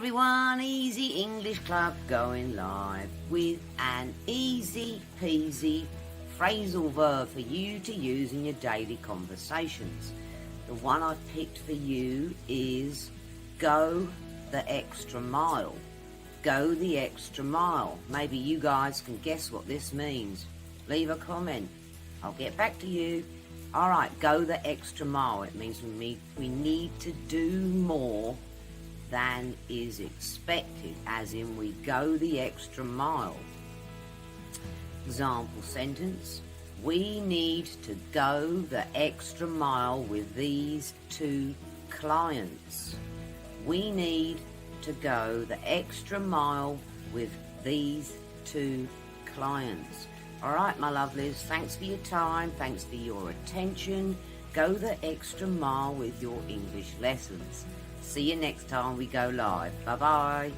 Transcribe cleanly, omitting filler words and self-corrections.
everyone, Easy English Club going live with an easy peasy phrasal verb for you to use in your daily conversations. The one I've picked for you is go the extra mile. Go the extra mile. Maybe you guys can guess what this means. Leave a comment. I'll get back to you. Alright, go the extra mile. It means we need to do more than is expected, as in we go the extra mile. Example sentence: we need to go the extra mile with these two clients. We need to go the extra mile with these two clients. Alright, my lovelies, thanks for your time, thanks for your attention. Go the extra mile with your English lessons. See you next time we go live. Bye-bye.